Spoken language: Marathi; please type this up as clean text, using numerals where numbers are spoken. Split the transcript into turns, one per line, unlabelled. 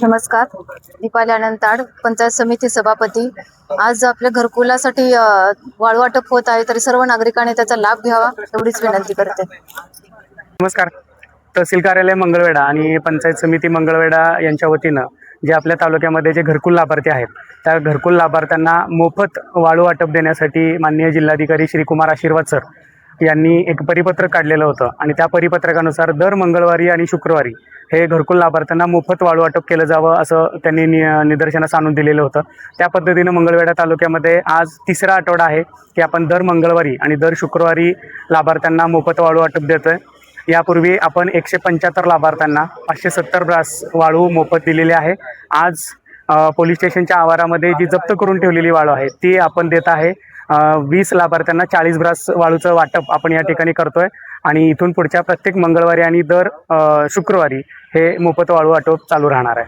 नमस्कार. दीपाली आनंद, पंचायत समिती सभापती. आज आपल्या घरकुलासाठी वाळू वाटप होत आहे, तरी सर्व नागरिकांनी त्याचा लाभ घ्यावा एवढीच विनंती करते.
नमस्कार. तहसील कार्यालय मंगळवेढा आणि पंचायत समिती मंगळवेढा यांच्या वतीनं जे आपल्या तालुक्यामध्ये जे घरकुल लाभार्थी आहेत त्या घरकुल लाभार्थ्यांना मोफत वाळू वाटप देण्यासाठी माननीय जिल्हाधिकारी श्रीकुमार आशीर्वाद सर यांनी एक परिपत्रक काढलेलं होतं आणि त्या परिपत्रकानुसार दर मंगळवारी आणि शुक्रवारी हे घरकुल लाभार्थ्यांना मोफत वाळू वाटप केलं जावं असं त्यांनी निदर्शनास आणून दिलेलं होतं. त्या पद्धतीनं मंगळवेढा तालुक्यामध्ये आज तिसरा आठवडा आहे की आपण दर मंगळवारी आणि दर शुक्रवारी लाभार्थ्यांना मोफत वाळू वाटप देतोय. यापूर्वी आपण 175 लाभार्थ्यांना 570 ब्रास वाळू मोफत दिलेली आहे. आज पोलीस स्टेशनच्या आवारामध्ये जी जप्त करून ठेवलेली वाळू आहे ती आपण देत आहे. 20 लाभार्थ्यांना 40 ब्रास वाळूचं वाटप आपण या ठिकाणी करतोय आणि इथून पुढच्या प्रत्येक मंगळवारी आणि दर शुक्रवारी हे मोफत वाळू वाटप चालू राहणार आहे.